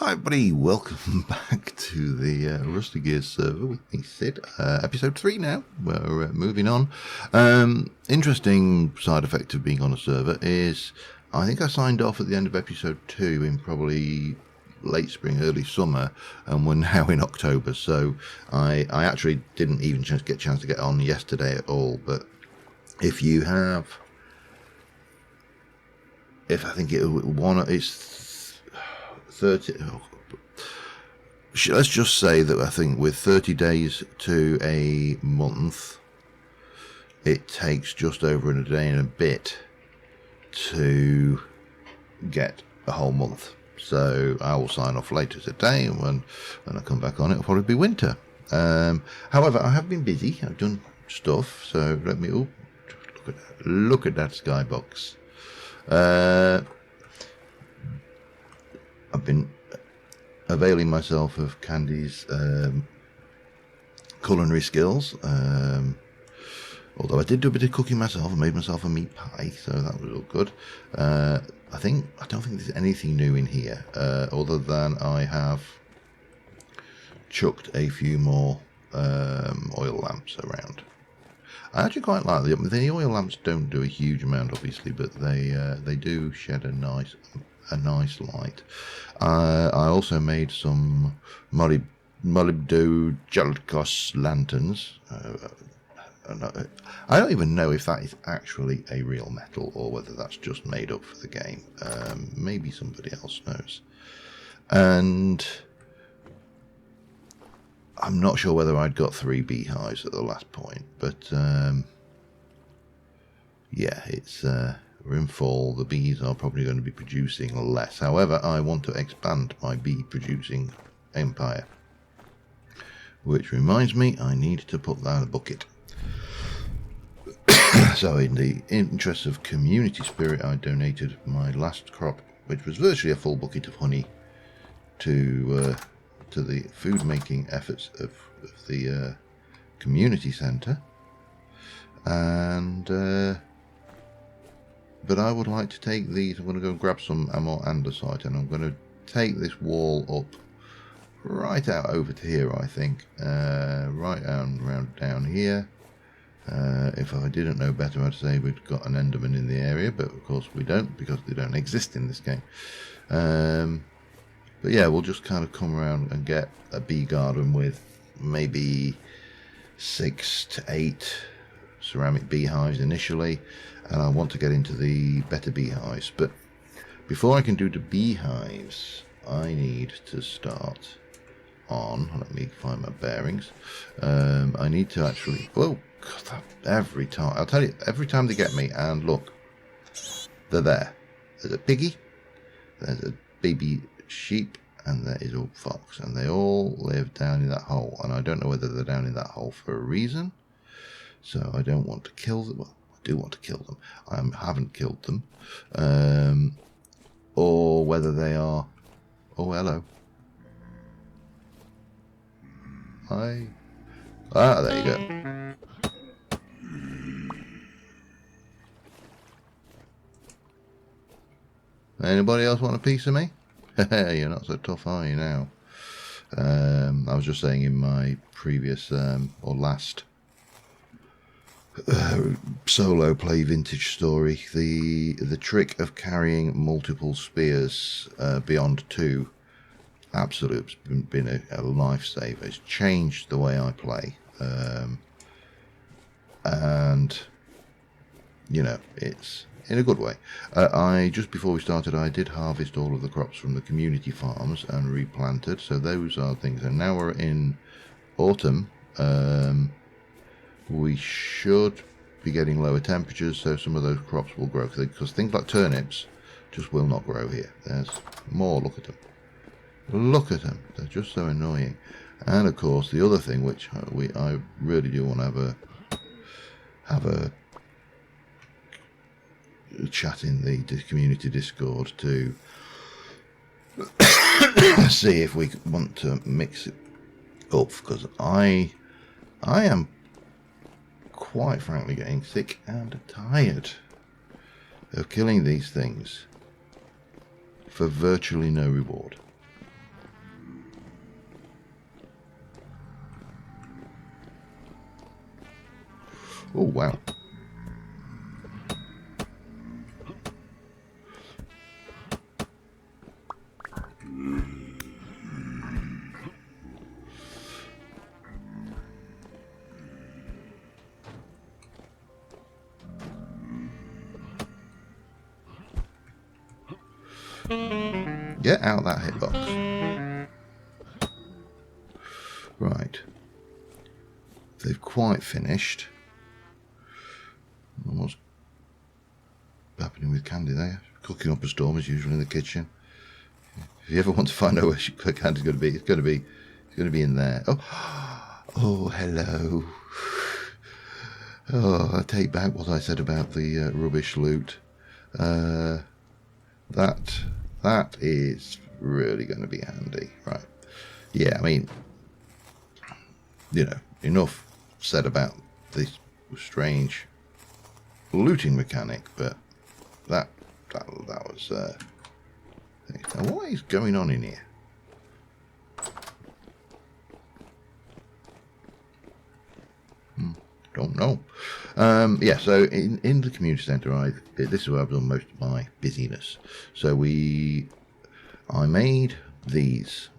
Hi everybody, welcome back to the Rusty Gears server with me, Sid. Episode 3 now, we're moving on. Interesting side effect of being on a server is, I think I signed off at the end of episode 2 in probably late spring, early summer, and we're now in October, so I actually didn't even get a chance to get on yesterday at all. But if you have, it's 30, let's just say that I think with 30 days to a month, it takes just over a day and a bit to get a whole month. So I will sign off later today, and when I come back on, it'll probably be winter. However, I have been busy. I've done stuff, so let me look at that skybox. I've been availing myself of Candy's culinary skills, although I did do a bit of cooking myself. I made myself a meat pie, so that was all good. I don't think there's anything new in here, other than I have chucked a few more oil lamps around. I actually quite like them. The oil lamps don't do a huge amount, obviously, but they do shed a nice light. I also made some molybdenum jalkos lanterns. I don't even know if that is actually a real metal or whether that's just made up for the game. Maybe somebody else knows. And I'm not sure whether I'd got 3 beehives at the last point, but yeah, we're in fall. The bees are probably going to be producing less. However, I want to expand my bee producing empire, which reminds me I need to put that in a bucket. So in the interest of community spirit, I donated my last crop, which was virtually a full bucket of honey, to the food making efforts of the community centre. And but I would like to take these. I'm going to go grab some more andesite, and I'm going to take this wall up right out over to here, I think. Right around down here. If I didn't know better, I'd say we'd got an Enderman in the area, but of course we don't, because they don't exist in this game. But yeah, we'll just kind of come around and get a bee garden with maybe 6 to 8 ceramic beehives initially, and I want to get into the better beehives. But before I can do the beehives, I need to start on, let me find my bearings. I need to actually, oh God, every time, I'll tell you, every time they get me, and look, they're there. There's a piggy, there's a baby sheep, and there is a fox, and they all live down in that hole, and I don't know whether they're down in that hole for a reason. So I don't want to kill them. Well, I do want to kill them. I haven't killed them. Or whether they are... Oh, hello. Hi. Ah, there you go. Anybody else want a piece of me? You're not so tough, are you now? I was just saying in my previous, or last... solo play vintage story, the trick of carrying multiple spears beyond 2 absolutely been a lifesaver. It's changed the way I play, and you know, it's in a good way. I just before we started, I did harvest all of the crops from the community farms and replanted, so those are things. And now we're in autumn. We should be getting lower temperatures, so some of those crops will grow, because things like turnips just will not grow here. There's more. Look at them. Look at them. They're just so annoying. And of course, the other thing, which I really do want to have a chat in the community Discord to see if we want to mix it up, because I am quite frankly getting sick and tired of killing these things for virtually no reward. Oh, wow. Get out that hitbox. Right. They've quite finished. What's happening with Candy there? Cooking up a storm as usual in the kitchen. If you ever want to find out where Candy's going to be, it's going to be in there. Oh, oh, hello. Oh, I take back what I said about the rubbish loot. That is really going to be handy, right? Yeah, I mean, you know, enough said about this strange looting mechanic, but that was. Now, what is going on in here? Don't know. Yeah, so in the community centre, this is where I've done most of my busyness. So I made these,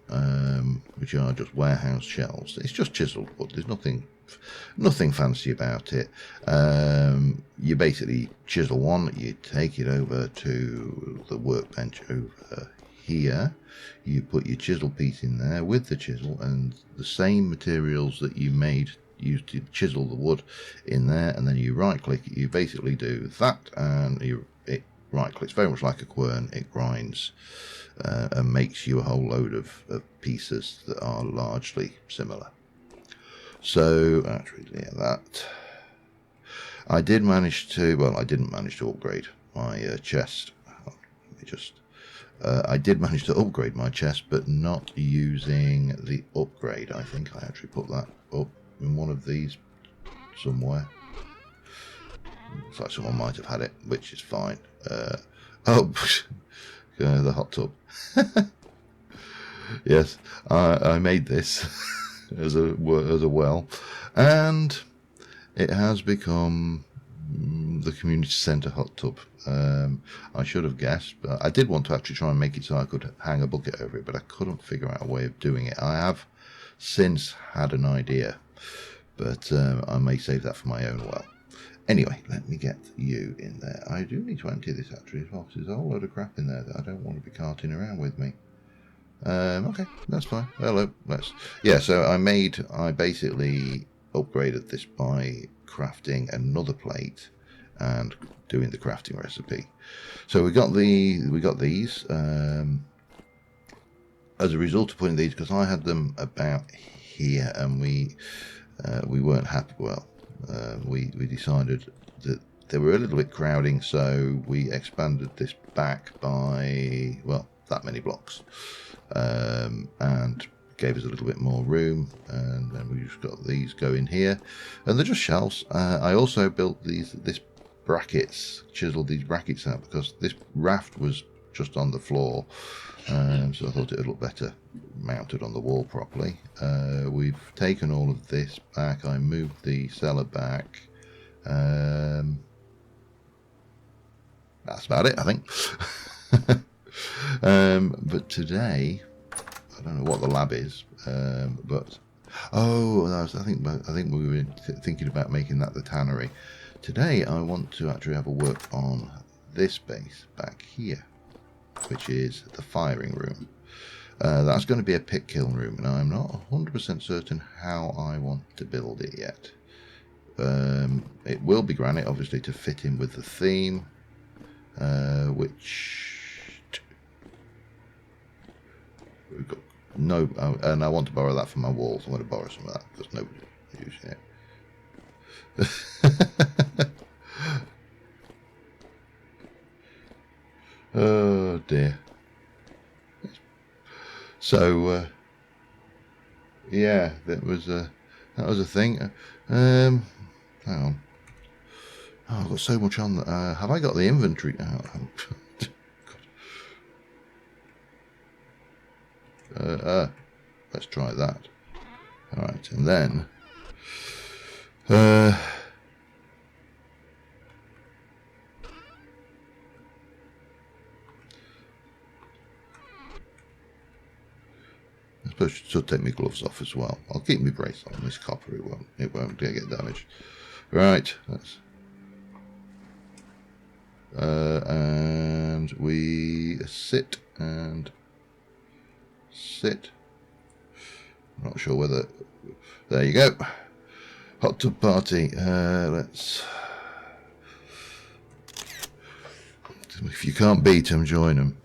which are just warehouse shelves. It's just chiselled wood. There's nothing fancy about it. You basically chisel one, you take it over to the workbench over here. You put your chisel piece in there with the chisel and the same materials that you used to chisel the wood in there, and then you right click it. You basically do that, and it right clicks very much like a quern. It grinds and makes you a whole load of pieces that are largely similar. So actually, yeah, that I did manage to. Well, I didn't manage to upgrade my chest. Let me just. I did manage to upgrade my chest, but not using the upgrade. I think I actually put that up in one of these somewhere. Looks like someone might have had it, which is fine. Oh, the hot tub. Yes, I made this as a well, and it has become the community centre hot tub. I should have guessed, but I did want to actually try and make it so I could hang a bucket over it, but I couldn't figure out a way of doing it. I have since had an idea, but I may save that for my own well. Anyway, let me get you in there. I do need to empty this actually as well, because there's a whole load of crap in there that I don't want to be carting around with me. Okay, that's fine. Hello, yeah, so I basically upgraded this by crafting another plate and doing the crafting recipe. So we got these as a result of putting these, because I had them about here and we weren't happy. Well, we decided that they were a little bit crowding, so we expanded this back by, well, that many blocks, and gave us a little bit more room, and then we just got these going here, and they're just shelves. I also built this brackets, chiseled these brackets out because this raft was just on the floor, so I thought it would look better mounted on the wall properly. We've taken all of this back. I moved the cellar back. That's about it, I think. But today, I don't know what the lab is, but I think we were thinking about making that the tannery. Today, I want to actually have a work on this base back here, which is the firing room. That's going to be a pit kiln room, and I'm not 100% certain how I want to build it yet. It will be granite, obviously, to fit in with the theme, which we've got no, and I want to borrow that for my walls. I'm going to borrow some of that because nobody's using it. Oh dear. So yeah, that was a thing. Hang on. Oh, I've got so much on. Have I got the inventory? Let's try that. All right, and then suppose I should take my gloves off as well. I'll keep my brace on this copper. It won't get damaged. Right. That's and we sit and sit. I'm not sure whether. There you go. Hot tub party. Let's. If you can't beat them, join them.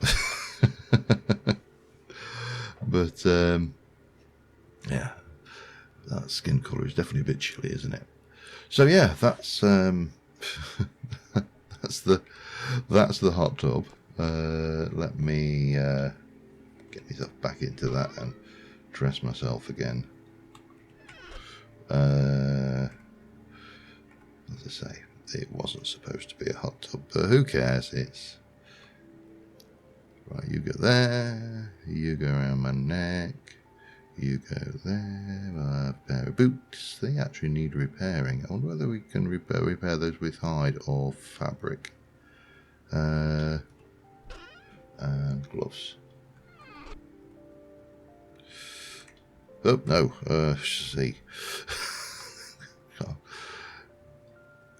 But yeah, that skin colour is definitely a bit chilly, isn't it? So yeah, that's that's the hot tub. Let me get myself back into that and dress myself again. As I say, it wasn't supposed to be a hot tub, but who cares? It's right. You go there. You go around my neck. You go there. I have a pair of boots. They actually need repairing. I wonder whether we can repair those with hide or fabric. And gloves. Oh no. See.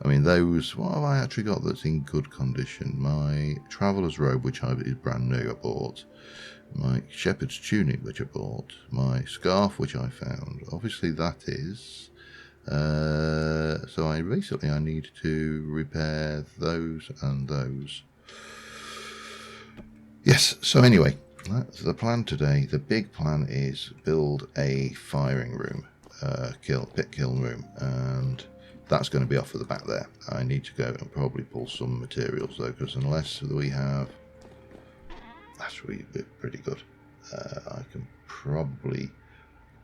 I mean, those. What have I actually got that's in good condition? My traveller's robe, which is brand new, I bought. My shepherd's tunic, which I bought. My scarf, which I found. Obviously, that is. So I need to repair those and those. Yes. So anyway, that's the plan today. The big plan is build a firing room, pit kiln room, and that's going to be off at the back there. I need to go and probably pull some materials though, because unless we have, that's really pretty good. I can probably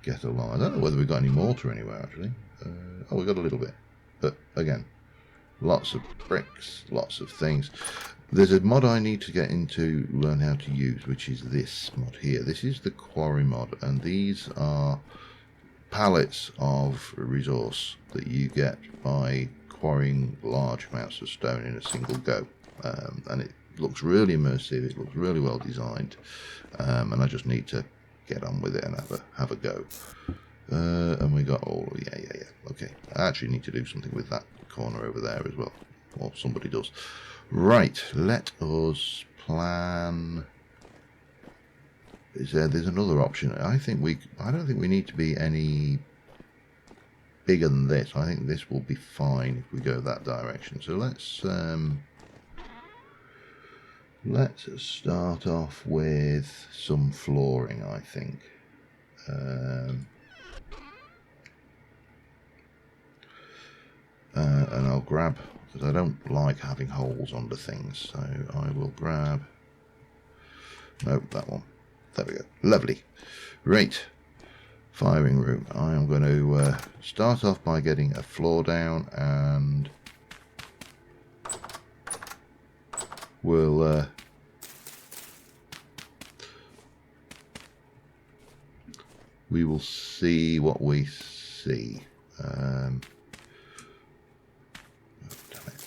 get along. I don't know whether we've got any mortar anywhere actually. Oh, we've got a little bit, but again, lots of bricks, lots of things. There's a mod I need to get into, learn how to use, which is this mod here. This is the quarry mod, and these are pallets of resource that you get by quarrying large amounts of stone in a single go, and it looks really immersive. It looks really well designed, and I just need to get on with it and have a go. And we got all yeah. Okay, I actually need to do something with that corner over there as well, or somebody does. Right, let us plan. There's another option. I don't think we need to be any bigger than this. I think this will be fine if we go that direction. So let's start off with some flooring, I think. And I'll grab, because I don't like having holes under things, so I will grab, nope, that one. There we go. Lovely. Right. Firing room. I am going to start off by getting a floor down, and we'll we will see what we see. Oh, damn it.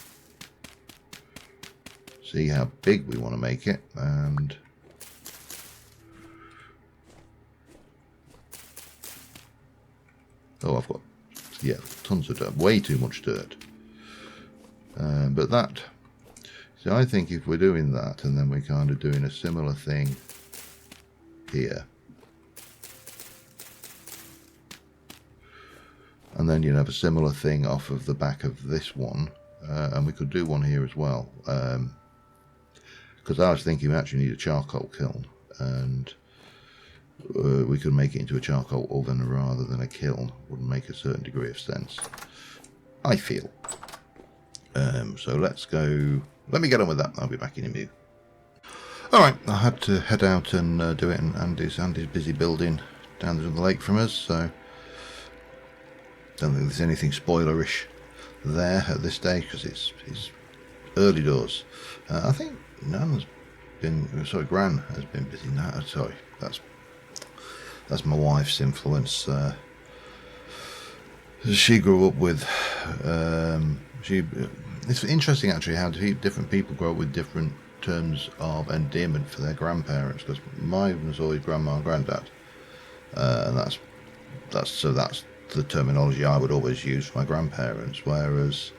See how big we want to make it, and oh, I've got, yeah, tons of dirt, way too much dirt. But that, so I think if we're doing that, and then we're kind of doing a similar thing here, and then you'd have a similar thing off of the back of this one, and we could do one here as well, because I was thinking we actually need a charcoal kiln, and we could make it into a charcoal oven rather than a kiln. Would make a certain degree of sense, I feel. So let's go. Let me get on with that. I'll be back in a minute. Alright, I had to head out and do it, and Andy's busy building down the lake from us, so don't think there's anything spoilerish there at this stage, because it's early doors. I think Nan's been, sorry, Gran has been busy now. Sorry, that's my wife's influence. She grew up with, it's interesting actually how different people grow up with different terms of endearment for their grandparents, because mine was always grandma and granddad, and that's the terminology I would always use for my grandparents. Whereas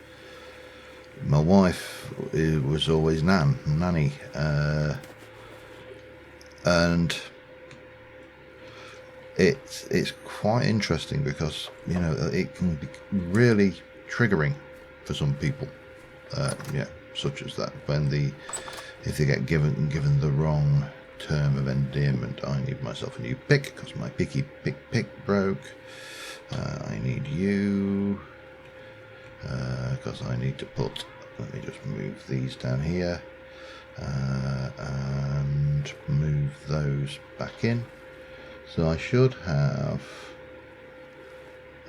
my wife, it was always nanny, and it's quite interesting because it can be really triggering for some people, such as that if they get given the wrong term of endearment. I need myself a new pick because my pick broke. I need you because I need to put. Let me just move these down here and move those back in. So I should have.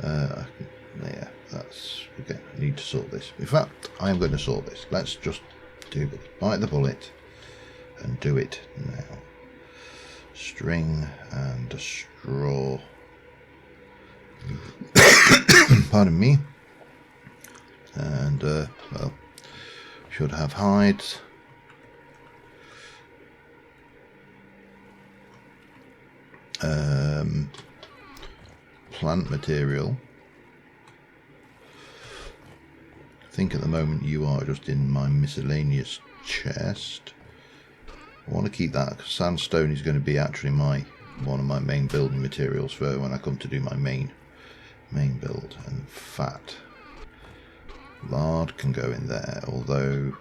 Yeah, that's okay. I need to sort this. In fact, I am going to sort this. Let's just bite the bullet and do it now. String and a straw. Pardon me. And well, should have hides. Plant material. I think at the moment you are just in my miscellaneous chest. I want to keep that because sandstone is going to be actually one of my main building materials for when I come to do my main build. And fat. Lard can go in there, although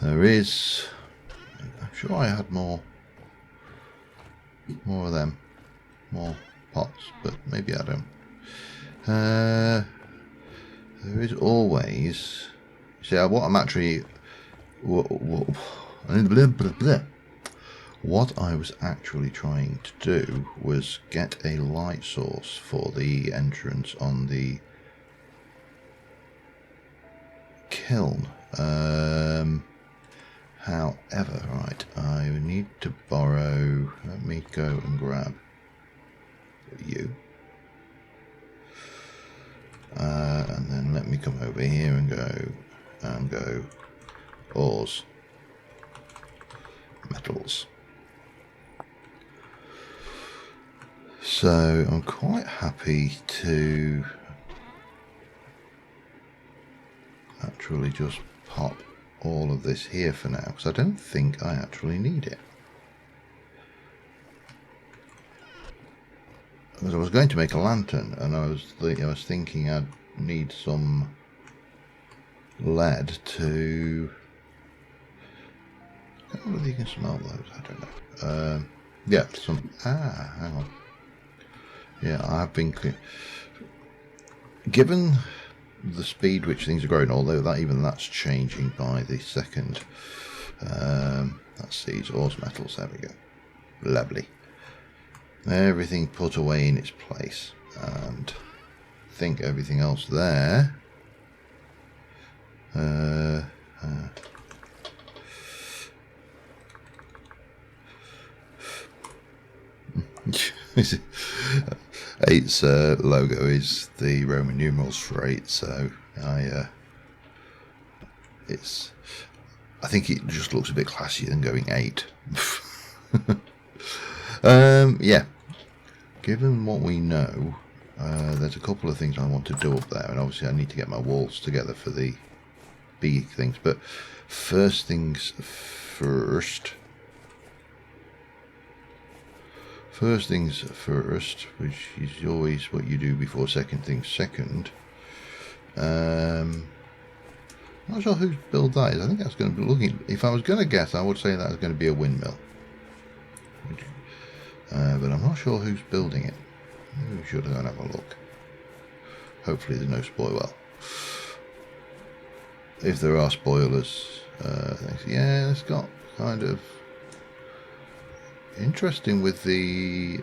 there is. I'm sure I had more of them, more pots, but maybe I don't. There is always. See, what I'm actually. What I was actually trying to do was get a light source for the entrance on the kiln. However, right, I need to borrow. Let me go and grab you. And then let me come over here and go ores, metals. So I'm quite happy to actually just pop all of this here for now, because I don't think I actually need it. Because I was going to make a lantern, and I was thinking I'd need some lead to. I don't know whether you can smell those. I don't know. Yeah, some. Hang on. Yeah, I have been given the speed which things are growing, although that's changing by the second. That's seeds, ores, metals. There we go. Lovely. Everything put away in its place, and I think everything else there. Eight's logo is the Roman numerals for 8, so I think it just looks a bit classier than going 8. Yeah. Given what we know, there's a couple of things I want to do up there, and obviously I need to get my walls together for the big things. But first things first. First things first, which is always what you do before second things second. I'm not sure whose build that is. I think that's going to be looking. If I was going to guess, I would say that is going to be a windmill. But I'm not sure who's building it. Maybe we should go and have a look. Hopefully there's no spoil. Well, if there are spoilers, yeah, it's got kind of interesting with the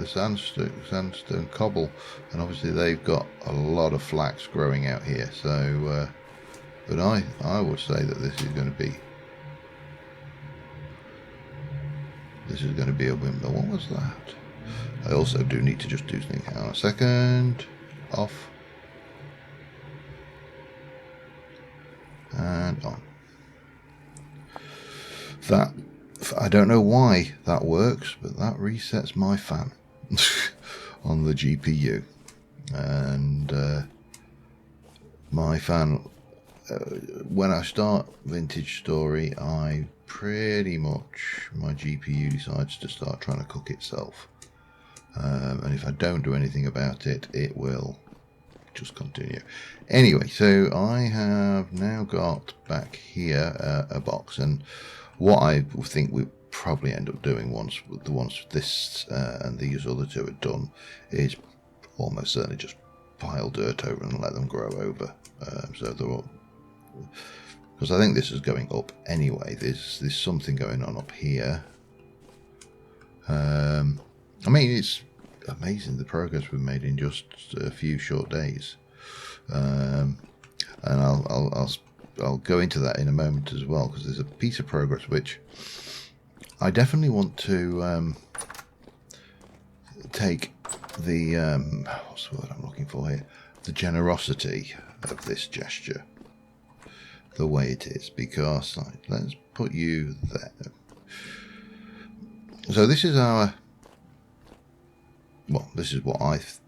sandstone cobble, and obviously they've got a lot of flax growing out here. So, but I would say that this is going to be. This is going to be a windmill. What was that? I also do need to just do something. Hang on a second. Off. And on. That, I don't know why that works, but that resets my fan on the GPU. And my fan, when I start Vintage Story, I pretty much, my GPU decides to start trying to cook itself. And if I don't do anything about it, it will just continue. Anyway, so I have now got back here a box, and what I think we probably end up doing once this and these other two are done is almost certainly just pile dirt over and let them grow over. So they're all, because I think this is going up anyway. There's something going on up here. I mean, it's amazing the progress we've made in just a few short days. And I'll go into that in a moment as well, because there's a piece of progress which I definitely want to take the what's the word I'm looking for here? The generosity of this gesture the way it is, because let's put you there. So this is our, well, this is what I've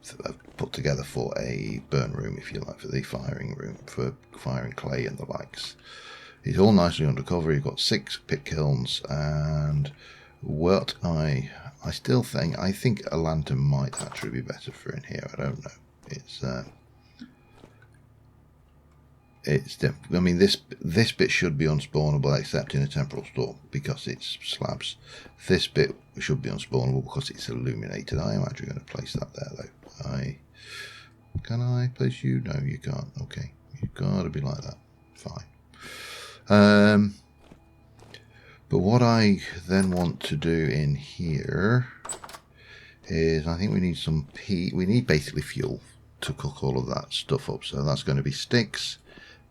put together for a burn room, if you like, for the firing room, for firing clay and the likes. It's all nicely undercover. You've got 6 pit kilns, and what I still think, I think a lantern might actually be better for in here. I don't know. I mean, this bit should be unspawnable except in a temporal storm because it's slabs. This bit should be unspawnable because it's illuminated. I am actually going to place that there though. Can I place you? No, you can't. Okay, you've got to be like that. Fine. But what I then want to do in here is, I think we need some peat. We need basically fuel to cook all of that stuff up. So that's going to be sticks,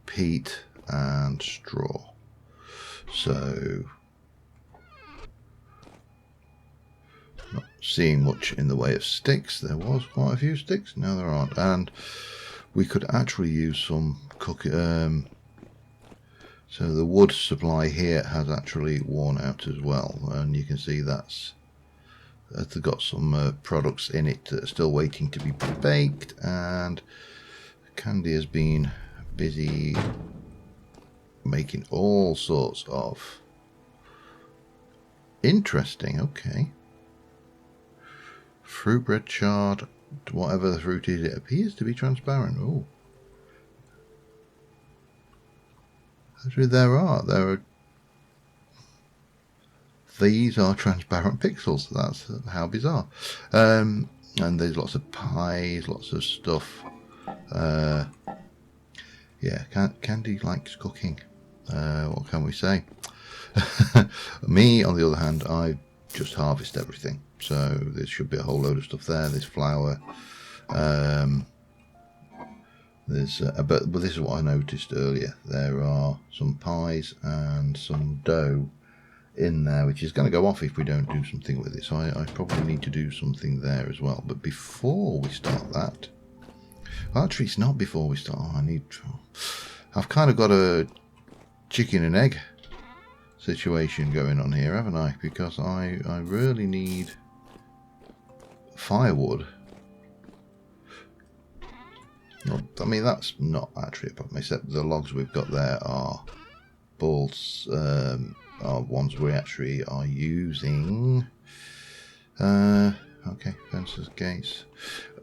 peat and straw. So not seeing much in the way of sticks. There was quite a few sticks, now there aren't, and we could actually use some so the wood supply here has actually worn out as well, and you can see that's got some products in it that are still waiting to be baked, and Candy has been busy making all sorts of interesting, okay, fruit bread chard, whatever the fruit is, it appears to be transparent. Oh, actually there are these are transparent pixels. That's how bizarre. And there's lots of pies, lots of stuff. Yeah, Candy likes cooking. What can we say? Me, on the other hand, I just harvest everything. So there should be a whole load of stuff there. There's flour. There's but this is what I noticed earlier. There are some pies and some dough in there, which is going to go off if we don't do something with it. So I probably need to do something there as well. But before we start that, well, actually it's not before we start. I've kind of got a chicken and egg situation going on here, haven't I? Because I really need firewood. I mean, that's not actually a problem, except the logs we've got there are balls, are ones we actually are using. Okay, fences, gates.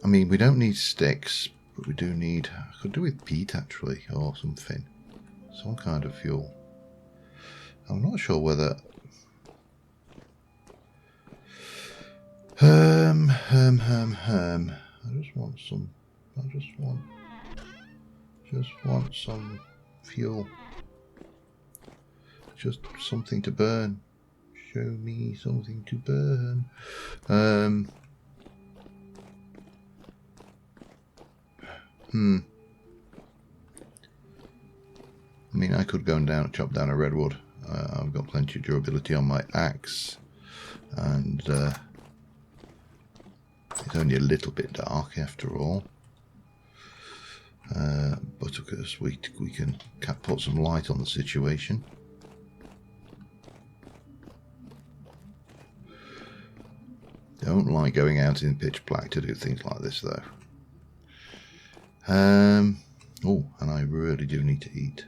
I mean, we don't need sticks, but we do need, I could do with peat actually, or something, some kind of fuel. I'm not sure whether I just want some fuel, just something to burn. Show me something to burn. I mean, I could go and chop down a redwood. I've got plenty of durability on my axe, and it's only a little bit dark after all. But of course we can put some light on the situation. Don't like going out in pitch black to do things like this, though. Oh, and I really do need to eat.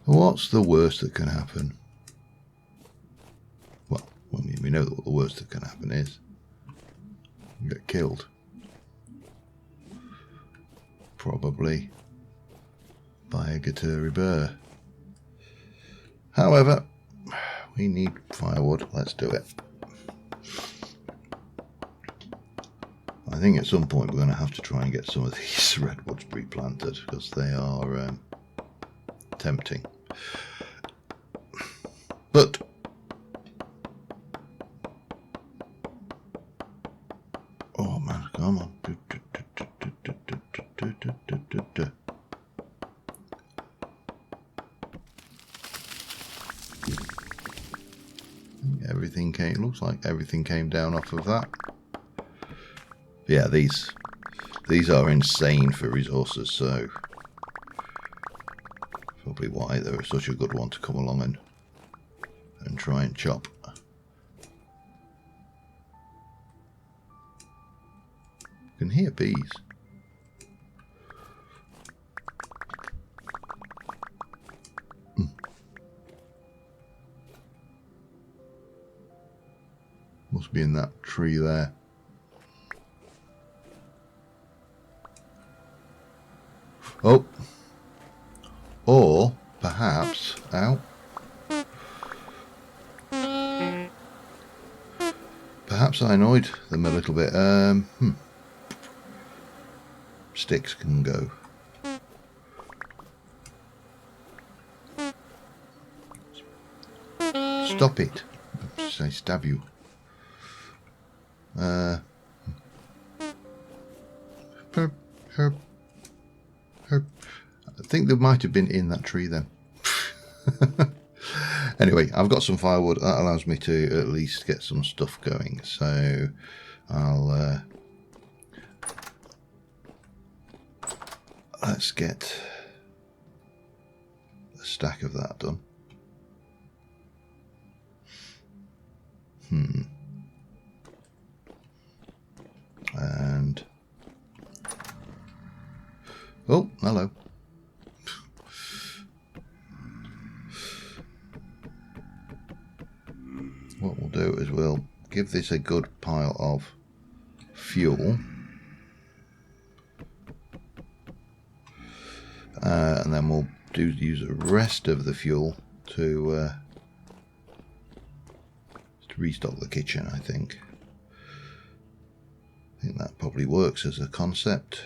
What's the worst that can happen? Well, we know what the worst that can happen is. You get killed. Probably by a Pottery bear. However, we need firewood. Let's do it. I think at some point we're going to have to try and get some of these redwoods replanted because they are tempting. But oh man, come on. Everything came, looks like everything came down off of that. Yeah, these are insane for resources, so probably why they were such a good one to come along and try and chop. You can hear bees. Must be in that tree there. Oh, or perhaps, ow. Perhaps I annoyed them a little bit. Sticks can go. Stop it. I stab you. Herp, herp, herp. I think they might have been in that tree then. Anyway, I've got some firewood. That allows me to at least get some stuff going. So I'll let's get a stack of that done. And oh, hello. What we'll do is we'll give this a good pile of fuel, and then we'll use the rest of the fuel to restock the kitchen. I think that probably works as a concept.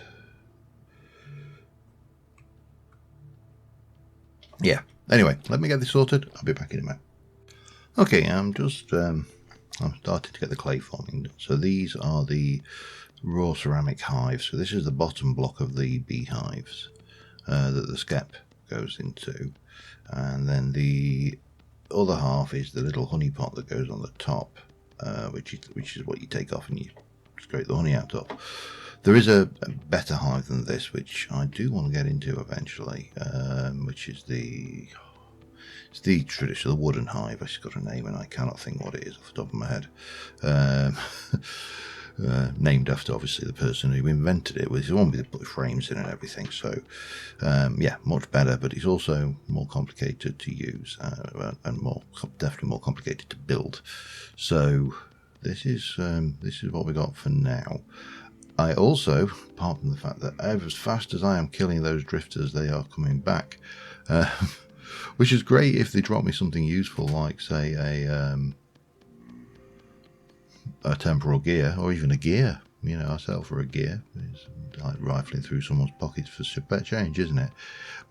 Yeah. Anyway, let me get this sorted. I'll be back in a minute. Okay, I'm starting to get the clay forming. So these are the raw ceramic hives. So this is the bottom block of the beehives that the skep goes into, and then the other half is the little honey pot that goes on the top, which is what you take off and you scrape the honey out of. There is a better hive than this, which I do want to get into eventually, which is it's the traditional wooden hive. It's got a name and I cannot think what it is off the top of my head. Named after obviously the person who invented it. It's the one with the frames in and everything. So yeah, much better, but it's also more complicated to use and definitely more complicated to build. So this is what we got for now. I also, apart from the fact that as fast as I am killing those drifters, they are coming back, which is great if they drop me something useful, like say a temporal gear or even a gear. You know, I sell for a gear. It's like rifling through someone's pockets for change, isn't it?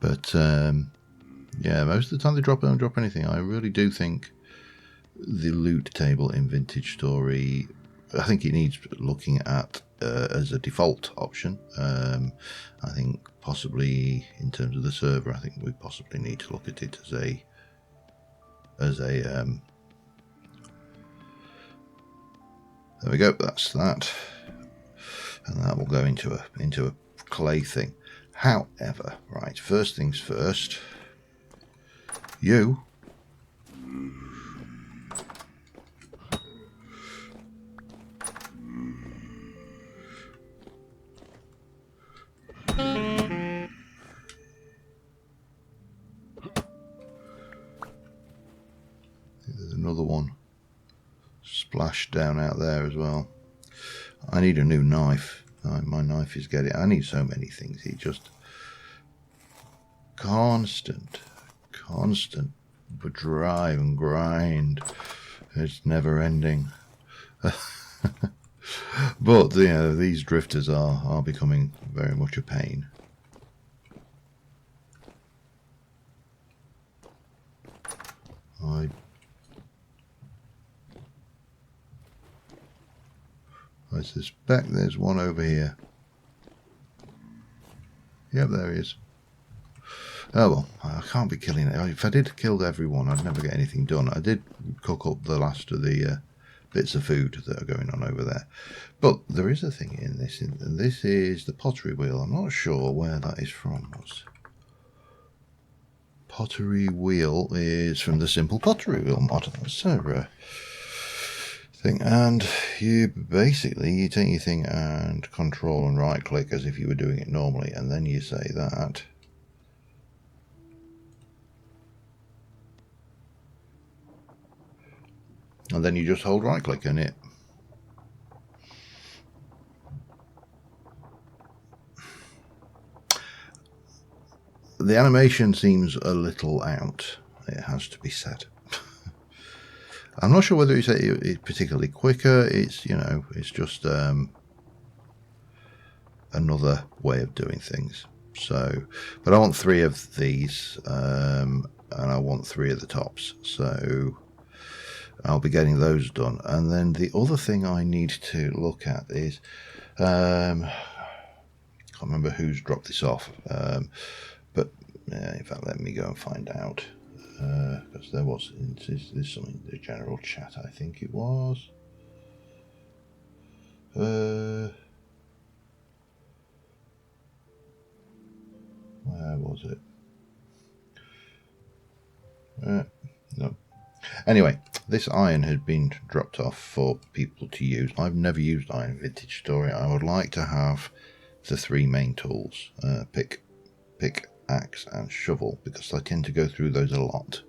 But yeah, most of the time they don't drop anything. I really do think the loot table in Vintage Story, I think it needs looking at as a default option. I think possibly in terms of the server, I think we possibly need to look at it as a there we go, that's that. and that will go into a clay thing. However, right, first things first, you there's another one splashed down out there as well. I need a new knife. My knife is getting... I need so many things. It just... Constant drive and grind. It's never ending. But, you know, these drifters are becoming very much a pain. I suspect there's one over here. Yep, there he is. Oh well, I can't be killing it. If I did kill everyone, I'd never get anything done. I did cook up the last of the bits of food that are going on over there. But there is a thing in this, and this is the pottery wheel. I'm not sure where that is from. Pottery wheel is from the simple pottery wheel mod. So, thing, and you basically you take your thing and control and right click as if you were doing it normally, and then you say that. And then you just hold right click on it. The animation seems a little out, it has to be said. I'm not sure whether it's particularly quicker. It's, you know, it's just another way of doing things. So, but I want 3 of these, and I want 3 of the tops. So I'll be getting those done. And then the other thing I need to look at is, can't remember who's dropped this off, but in fact, let me go and find out. Because there was there's something in the general chat, I think it was. Where was it? No. Anyway, this iron had been dropped off for people to use. I've never used iron in Vintage Story. I would like to have the 3 main tools: pick, axe, and shovel, because I tend to go through those a lot.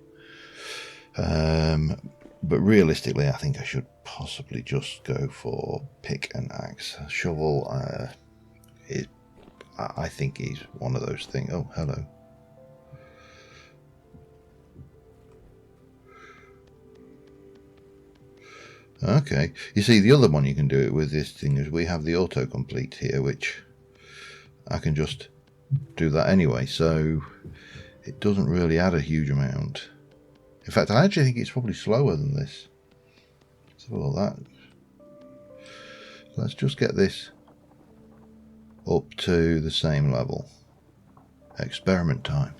But realistically, I think I should possibly just go for pick and axe. Shovel, I think is one of those things. Oh, hello. Okay, you see, the other one you can do it with this thing is we have the autocomplete here, which I can just do that anyway, so it doesn't really add a huge amount. In fact, I actually think it's probably slower than this. Let's have a look at that. Let's just get this up to the same level. Experiment time.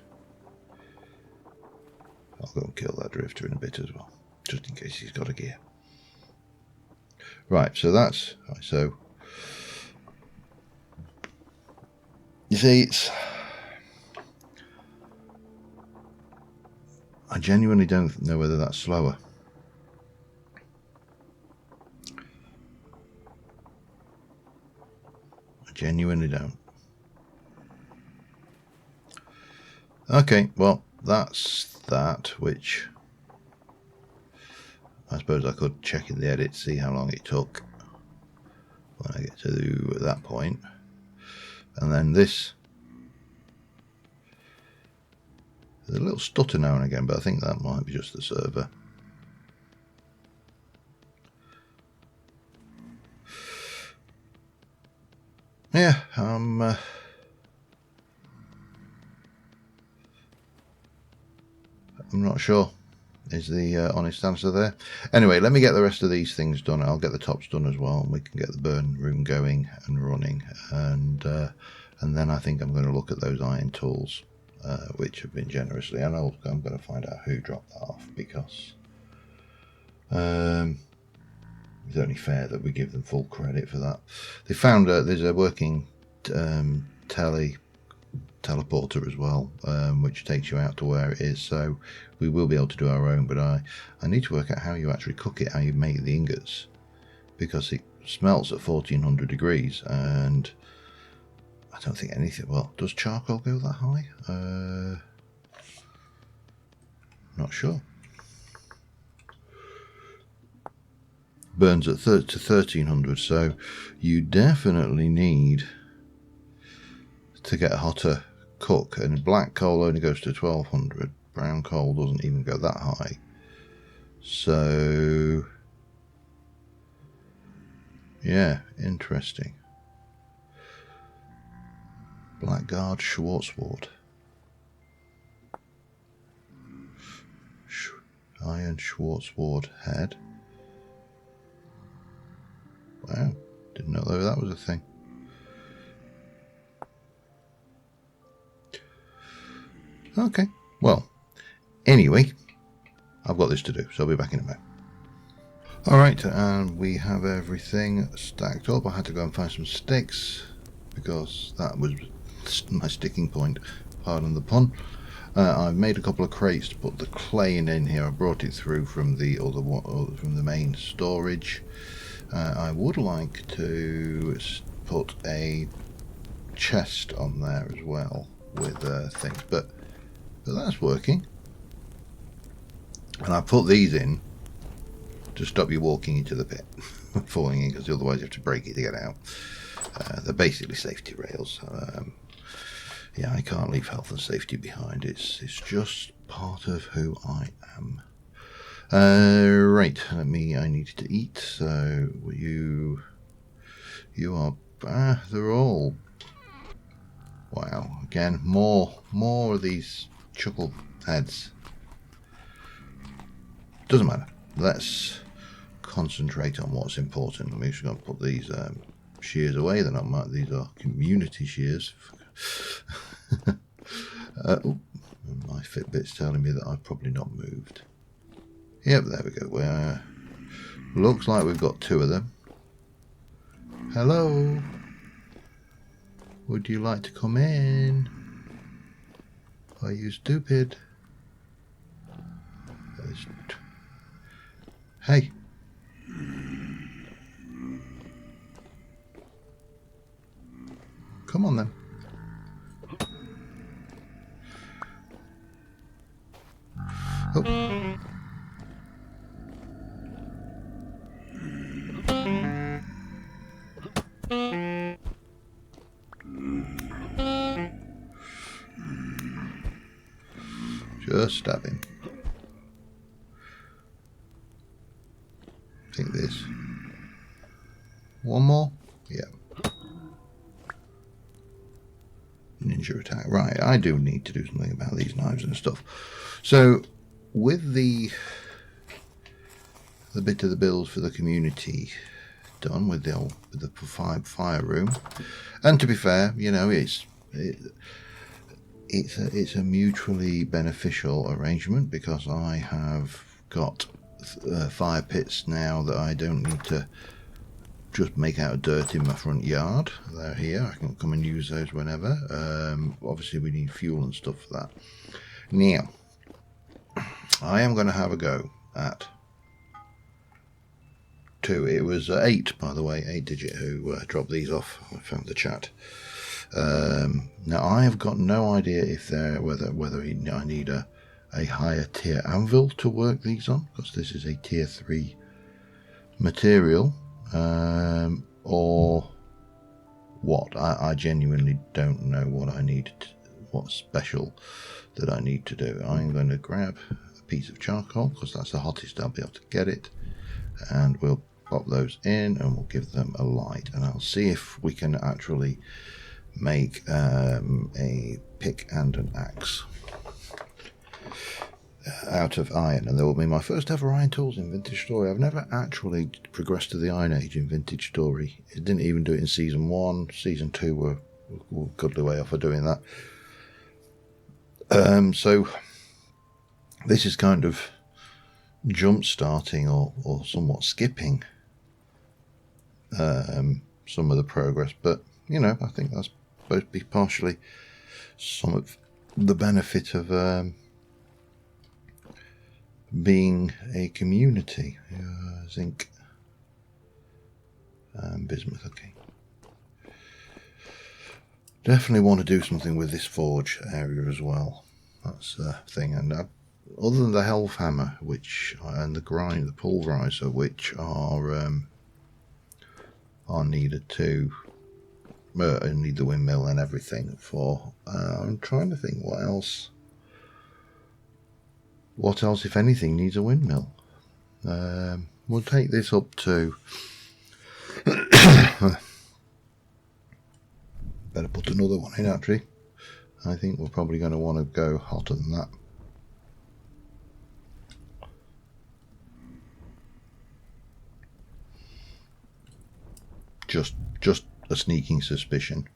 I'll go and kill that drifter in a bit as well, just in case he's got a gear. Right, so that's right, so you see, I genuinely don't know whether that's slower. I genuinely don't. Okay, well, that's that, which I suppose I could check in the edit, see how long it took when I get to that point. And then this, there's a little stutter now and again, but I think that might be just the server. Yeah, I'm not sure is the honest answer there. Anyway, let me get the rest of these things done. I'll get the tops done as well, and we can get the burn room going and running. And then I think I'm going to look at those iron tools, which have been generously. And I'm going to find out who dropped that off, because it's only fair that we give them full credit for that. They found there's a working teleporter as well, which takes you out to where it is, so we will be able to do our own, but I need to work out how you actually cook it, how you make the ingots, because it smelts at 1400 degrees, and I don't think anything, well, does charcoal go that high? Not sure. Burns at to 1300, so you definitely need to get a hotter cook, and black coal only goes to 1200, brown coal doesn't even go that high, so yeah, interesting. Blackguard Schwarzwort, Iron Schwarzwort head. Wow, didn't know that was a thing. Okay, well, anyway, I've got this to do, so I'll be back in a minute. Alright, and we have everything stacked up. I had to go and find some sticks, because that was my sticking point, pardon the pun. I've made a couple of crates to put the clay in here. I brought it through from the from the main storage. I would like to put a chest on there as well with things, but that's working. And I put these in to stop you walking into the pit, falling in, because otherwise you have to break it to get out. They're basically safety rails. Yeah, I can't leave health and safety behind. It's just part of who I am. Right, I needed to eat, so you are, they're all, wow, again, more of these chuckle heads. Doesn't matter, let's concentrate on what's important. I'm just going to put these shears away. They're not marked, these are community shears. My Fitbit's telling me that I've probably not moved. Yep, there we go. Looks like we've got 2 of them. Hello? Would you like to come in? Are you stupid? Hey. Come on then. Oh. Just stab him. I think this. One more? Yeah. Ninja attack. Right, I do need to do something about these knives and stuff. So, with the bit of the build for the community done, with the fire room, and to be fair, you know, it's a mutually beneficial arrangement, because I have got fire pits now that I don't need to just make out of dirt in my front yard. They're here, I can come and use those whenever. Obviously we need fuel and stuff for that. Now, I am going to have a go at 2. It was 8, by the way, 8-digit who dropped these off. I found the chat. Now I have got no idea if they're whether I need a higher tier anvil to work these on, because this is a tier 3 material, or what. I genuinely don't know what I need, what's special that I need to do. I'm going to grab a piece of charcoal, because that's the hottest I'll be able to get it, and we'll pop those in and we'll give them a light, and I'll see if we can actually make a pick and an axe out of iron, and there will be my first ever iron tools in Vintage Story. I've never actually progressed to the Iron Age in Vintage Story. It didn't even do it in Season 1. Season 2 we're goodly way off for doing that. So this is kind of jump starting or somewhat skipping some of the progress, but you know, I think that's supposed to be partially some of the benefit of being a community. Zinc and bismuth. Okay, definitely want to do something with this forge area as well. That's the thing. And other than the health hammer, which and the grind, the pulverizer, which are needed to need the windmill and everything for. I'm trying to think what else. What else, if anything, needs a windmill? We'll take this up to. Better put another one in, actually. I think we're probably going to want to go hotter than that. Just a sneaking suspicion.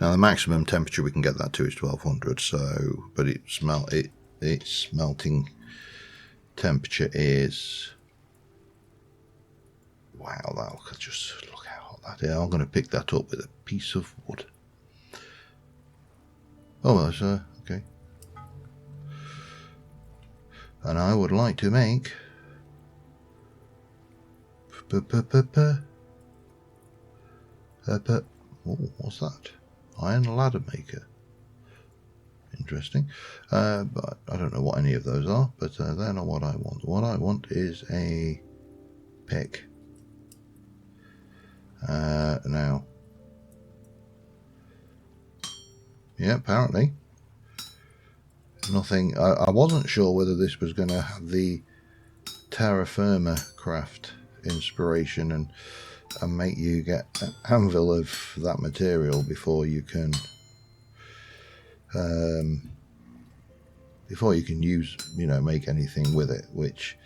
Now the maximum temperature we can get that to is 1200. So, but its melting temperature is. Wow! Just look how hot that is. I'm going to pick that up with a piece of wood. Oh, that's okay. And I would like to make. Oh, what's that? Iron ladder maker. Interesting. But I don't know what any of those are, but they're not what I want. What I want is a pick. Now. Yeah, apparently. Nothing. I wasn't sure whether this was going to have the terra firma craft inspiration and make you get an anvil of that material before you can use, you know, make anything with it, which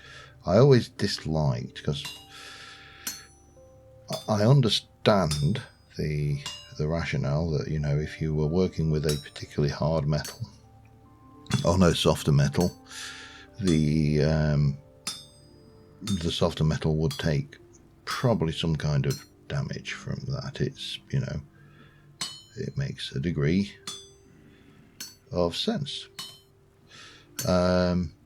I always disliked, because I understand the rationale that, you know, if you were working with a particularly hard metal or no softer metal, the softer metal would take probably some kind of damage from that. It's, you know, it makes a degree of sense. However,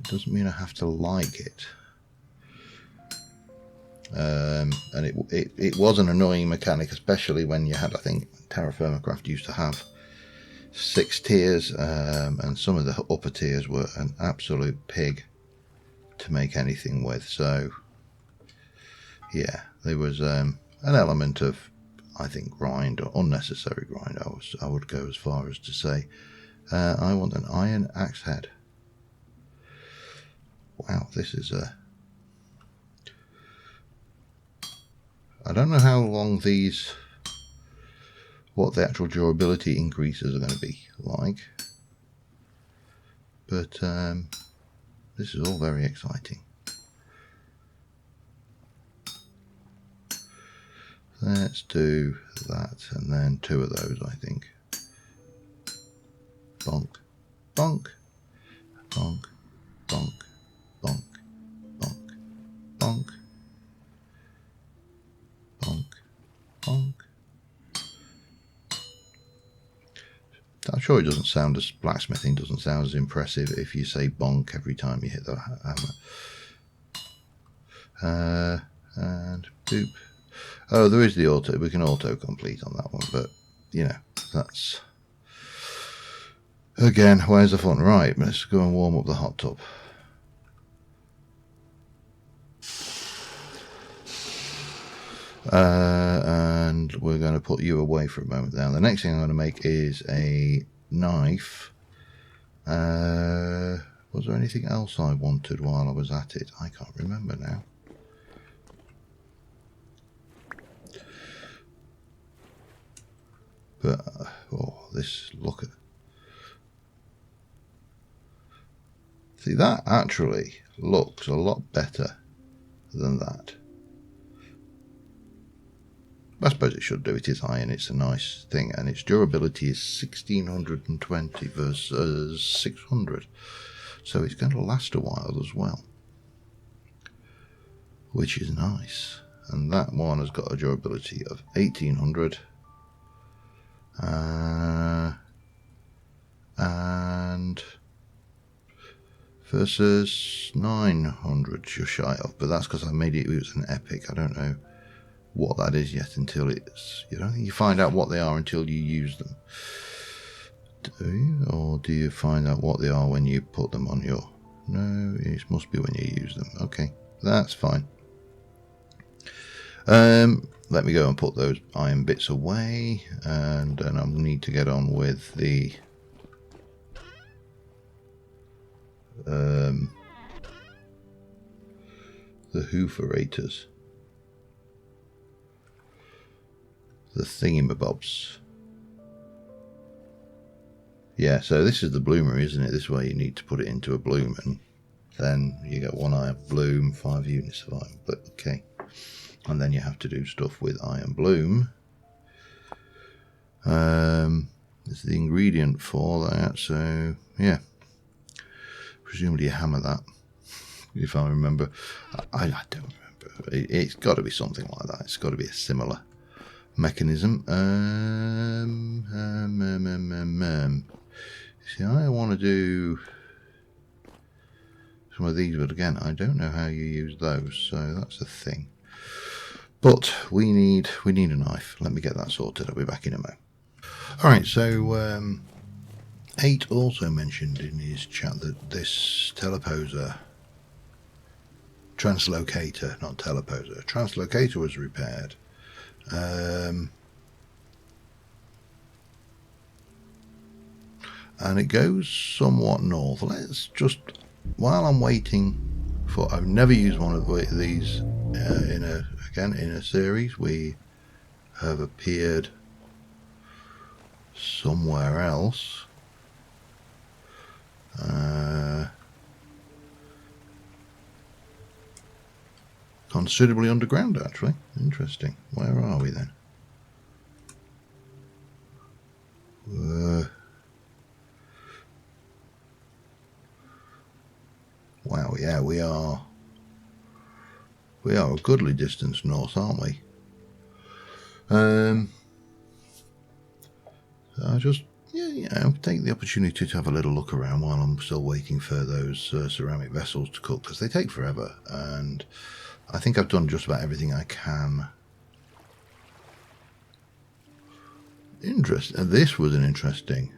it doesn't mean I have to like it. And it was an annoying mechanic, especially when you had, I think, Terra Firma Craft used to have 6 tiers, and some of the upper tiers were an absolute pig to make anything with. So yeah, there was an element of, I think, grind, or unnecessary grind. I would go as far as to say, I want an iron axe head. Wow, this is a. I don't know how long these, what the actual durability increases are going to be like, but this is all very exciting. Let's do that, and then 2 of those, I think. Bonk, bonk, bonk, bonk, bonk, bonk, bonk, bonk, bonk. I'm sure it doesn't sound as, blacksmithing doesn't sound as impressive if you say bonk every time you hit the hammer. And boop. Oh, there is the auto. We can auto complete on that one, but you know, that's again, where's the fun? Right, let's go and warm up the hot tub. And we're going to put you away for a moment now. The next thing I'm going to make is a knife. Was there anything else I wanted while I was at it? I can't remember now. But oh, this, look at, see, that actually looks a lot better than that. I suppose it should do. It is iron, it's a nice thing, and its durability is 1620 versus 600. So it's going to last a while as well, which is nice. And that one has got a durability of 1800. And versus 900 just shy of, but that's because I made it was an epic. I don't know what that is yet until it's, you don't think you find out what they are until you use them, do you? Or do you find out what they are when you put them on your, no, it must be when you use them. Okay, that's fine. Let me go and put those iron bits away, and then I need to get on with the hooferators, the thingamabobs. Yeah, so this is the bloomer, isn't it? This way you need to put it into a bloom, and then you get 1 iron bloom, 5 units of iron, but okay. And then you have to do stuff with iron bloom. There's the ingredient for that, so yeah. Presumably you hammer that, if I remember. I don't remember. It's got to be something like that. It's got to be a similar mechanism. See, I want to do some of these, but again, I don't know how you use those, so that's the thing. But we need a knife. Let me get that sorted. I'll be back in a moment. All right, so 8 also mentioned in his chat that this teleposer, translocator, not teleposer, translocator was repaired. And it goes somewhat north. Let's just, while I'm waiting for, I've never used one of these in a series. We have appeared somewhere else. Considerably underground, actually. Interesting. Where are we then? Wow, yeah, we are a goodly distance north, aren't we? I just, take the opportunity to have a little look around while I'm still waiting for those ceramic vessels to cook, because they take forever, and I think I've done just about everything I can. Interesting. This was an interesting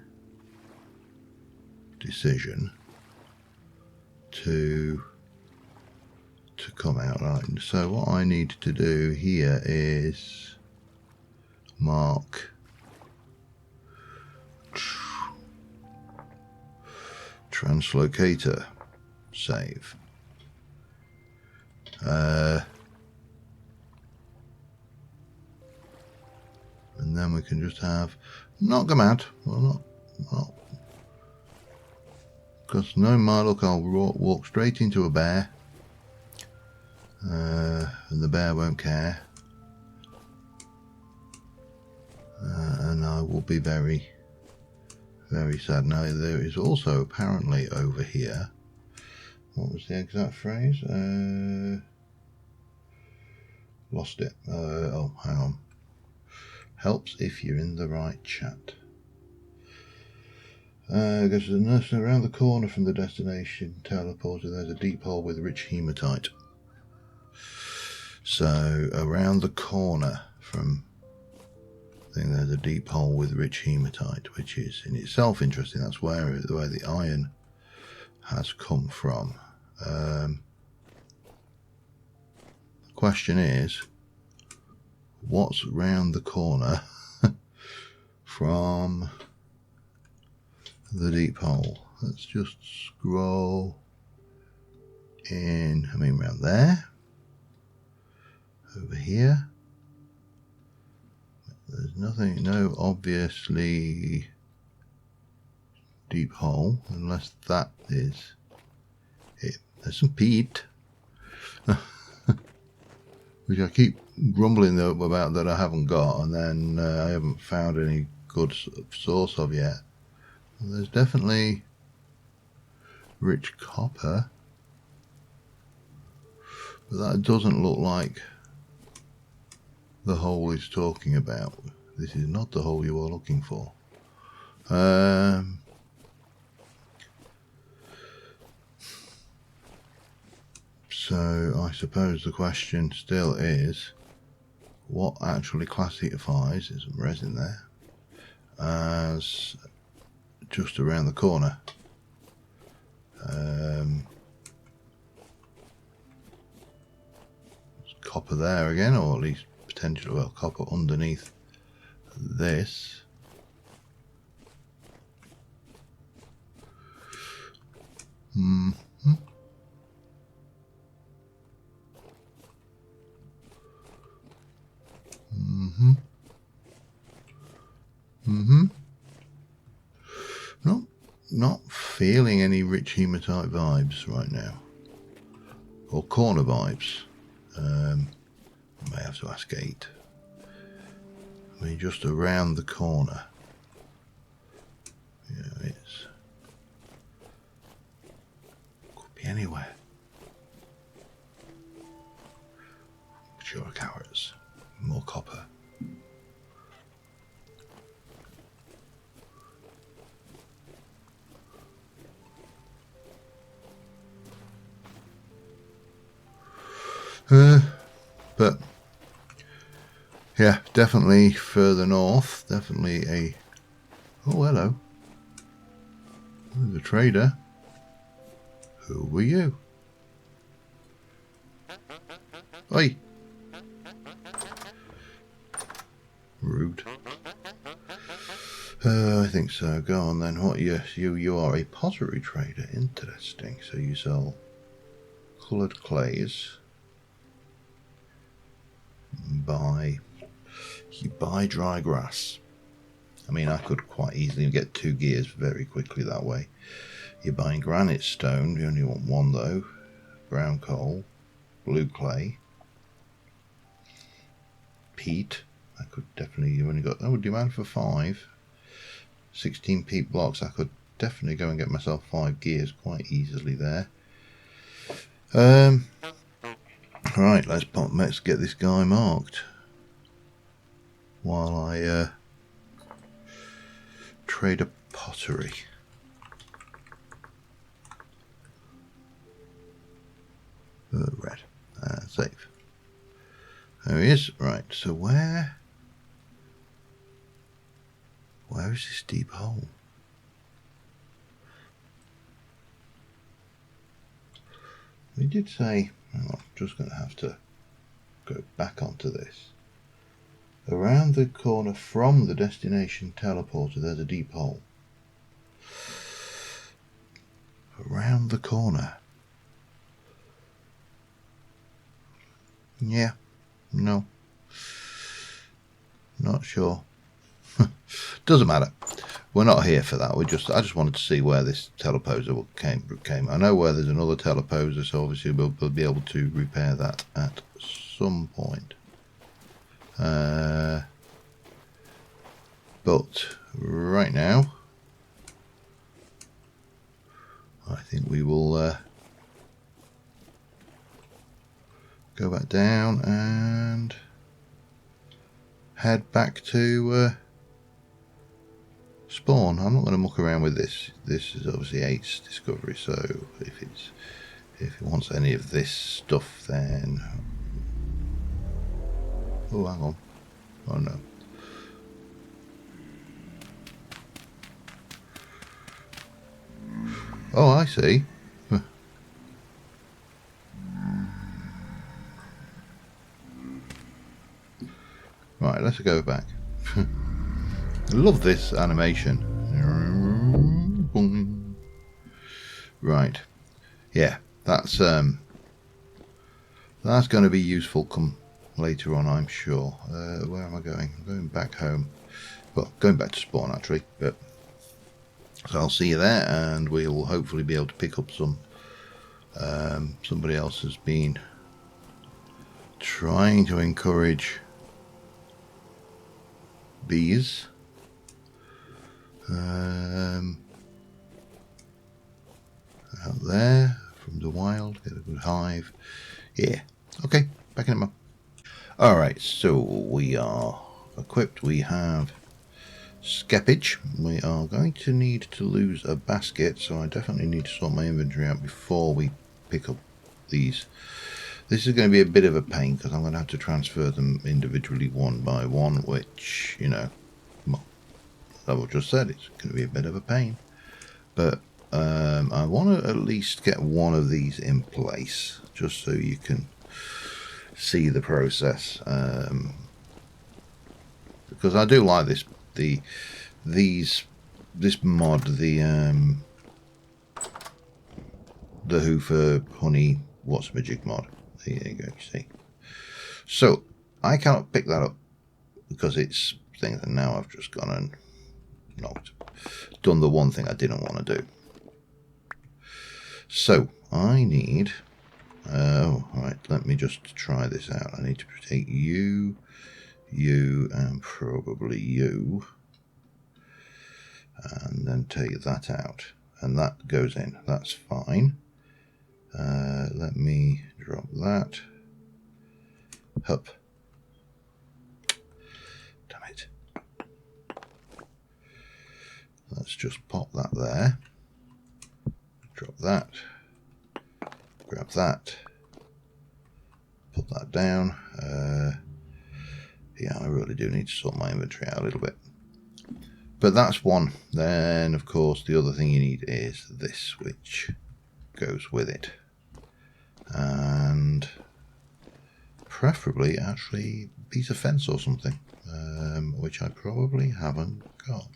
decision to come out right. So what I need to do here is mark Translocator save. And then we can just have knock them out. Well, not because no, my look, I'll walk straight into a bear, and the bear won't care, and I will be very, very sad. Now there is also apparently over here, what was the exact phrase? Lost it. Oh, hang on. Helps if you're in the right chat. Goes to the nurse around the corner from the destination teleporter. There's a deep hole with rich hematite. So around the corner from, I think there's a deep hole with rich hematite, which is in itself interesting. That's where the iron has come from. The question is, what's round the corner from the deep hole? Let's just scroll in. I mean, around there, over here. There's nothing, no obviously deep hole, unless that is it. There's some peat, which I keep grumbling though about that I haven't got, and then I haven't found any good source of yet. There's definitely Rich copper. But that doesn't look like the hole he's talking about. This is not the hole you are looking for. So I suppose the question still is, what actually classifies, there's some resin there, as just around the corner? There's copper there again, or at least potentially, well, copper underneath this. Not feeling any rich hematite vibes right now, or corner vibes. I may have to ask 8. I mean, just around the corner. Yeah, it's could be anywhere. Mature carrots, more copper. But yeah, definitely further north. Definitely a. Oh, hello. The trader. Who were you? Oi. Rude. I think so. Go on then. What? Yes, you are a pottery trader. Interesting. So you sell coloured clays. You buy dry grass. I mean, I could quite easily get 2 gears very quickly that way. You're buying granite stone. You only want 1 though. Brown coal, blue clay, peat. I could definitely. You've only got. Oh, demand for 5. 16 peat blocks. I could definitely go and get myself 5 gears quite easily there. Right, let's get this guy marked while I trade a pottery. Red. Save. There he is. Right, so where is this deep hole? We did say, I'm just going to have to go back onto this. Around the corner from the destination teleporter, there's a deep hole. Around the corner. Yeah. No. Not sure. Doesn't matter. We're not here for that. I just wanted to see where this teleposer came. I know where there's another teleposer, so obviously we'll be able to repair that at some point. But right now, I think we will go back down and head back to spawn. I'm not going to muck around with this. This is obviously 8's discovery, so if it wants any of this stuff, then oh, hang on. Oh no. Oh, I see. Right, let's go back. I love this animation. Right. Yeah, that's going to be useful come later on, I'm sure. Where am I going? I'm going back home. Well, going back to spawn actually, but so I'll see you there, and we'll hopefully be able to pick up some. Somebody else has been trying to encourage bees. out there from the wild, get a good hive. Yeah, okay, back in a moment. Alright, so we are equipped. We have skeppage. We are going to need to lose a basket, so I definitely need to sort my inventory out before we pick up these. This is going to be a bit of a pain because I'm going to have to transfer them individually one by one, which, you know, well, as I've just said, it's going to be a bit of a pain. But I want to at least get one of these in place, just so you can see the process. Because I do like this, this mod, the Hoover honey what's magic mod. There you go, you see. So I cannot pick that up because it's things, and now I've just gone and done the one thing I didn't want to do. So I need, alright, let me just try this out. I need to take you, and probably you, and then take that out, and that goes in. That's fine. Let me drop that. Hup. Damn it. Let's just pop that there. Drop that. Grab that. Put that down. Yeah, I really do need to sort my inventory out a little bit. But that's one. Then, of course, the other thing you need is this, which goes with it. And preferably, actually, a piece of fence or something, which I probably haven't got.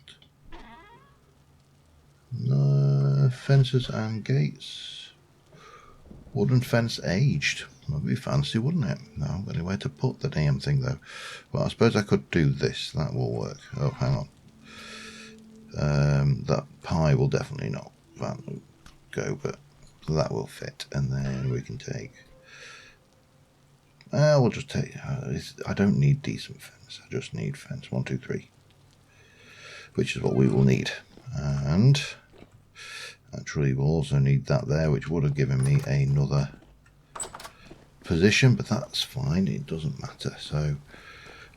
Fences and gates. Wooden fence aged. That'd be fancy, wouldn't it? No, I've got anywhere to put the damn thing, though. Well, I suppose I could do this. That will work. Oh, hang on. That pie will definitely not go, but that will fit. And then we can take... we'll just take... I don't need decent fence. I just need fence. 1, 2, 3. Which is what we will need. And... actually, we'll also need that there, which would have given me another position, but that's fine, it doesn't matter. So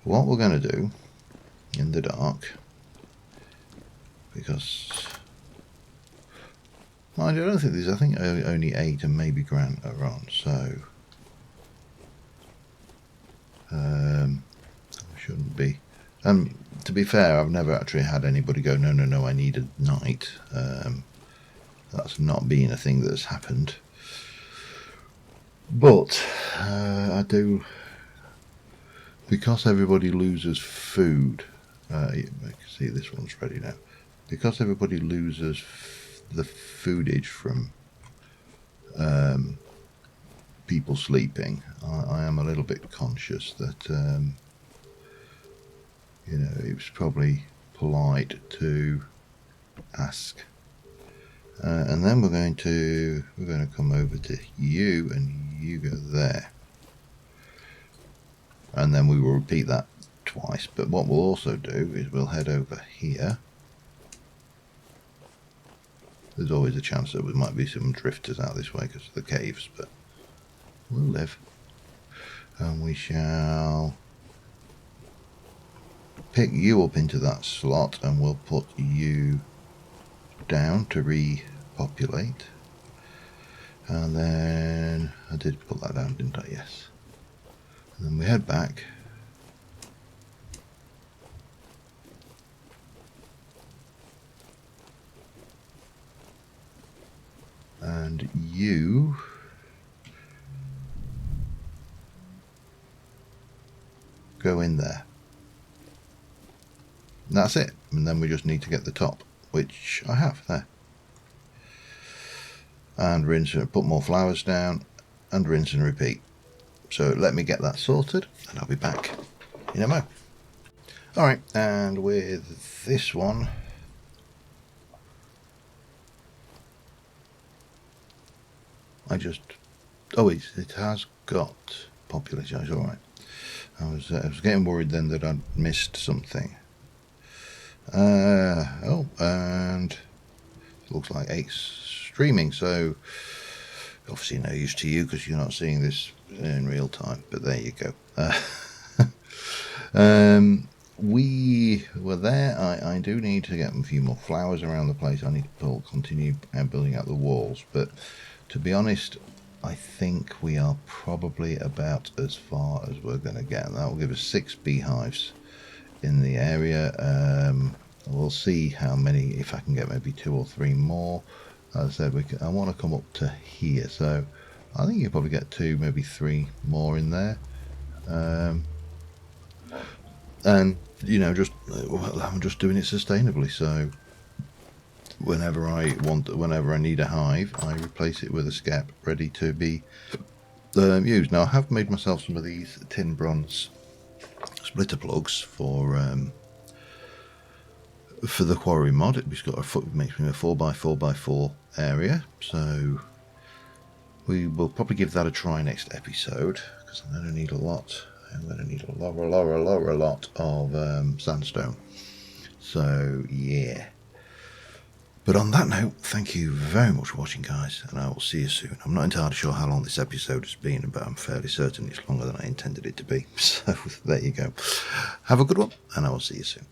what we're going to do in the dark, because I don't think there's, I think only 8 and maybe Grant are on, so shouldn't be. To be fair, I've never actually had anybody go, no, I need a night. That's not been a thing that's happened. But I do, because everybody loses food. You can see this one's ready now. Because everybody loses the foodage from people sleeping, I am a little bit conscious that you know, it's probably polite to ask. And then we're going to come over to you, and you go there, and then we will repeat that twice. But what we'll also do is we'll head over here. There's always a chance that there might be some drifters out this way because of the caves, but we'll live. And we shall pick you up into that slot, and we'll put you down to repopulate. And then I did put that down, didn't I? Yes. And then we head back. And you go in there. And that's it. And then we just need to get the top, which I have there. And rinse and put more flowers down, and rinse and repeat. So let me get that sorted, and I'll be back in a mo. Alright, and with this one, I just, oh, it has got population. It's alright. I was getting worried then that I'd missed something. Oh, and it looks like 8 streaming, so obviously no use to you because you're not seeing this in real time, but there you go. We were there. I do need to get a few more flowers around the place. I need to continue building out the walls, but to be honest, I think we are probably about as far as we're going to get. That will give us 6 beehives in the area. We'll see how many, if I can get maybe 2 or 3 more. As I said, I want to come up to here, so I think you'll probably get 2, maybe 3 more in there. And you know, I'm just doing it sustainably, so whenever I need a hive, I replace it with a scap ready to be used. Now I have made myself some of these tin bronze splitter plugs for the quarry mod. It's got makes me a 4x4x4 area, so we will probably give that a try next episode because I'm going to need a lot. I'm going to need a lot of sandstone. So yeah. But on that note, thank you very much for watching, guys, and I will see you soon. I'm not entirely sure how long this episode has been, but I'm fairly certain it's longer than I intended it to be. So there you go. Have a good one, and I will see you soon.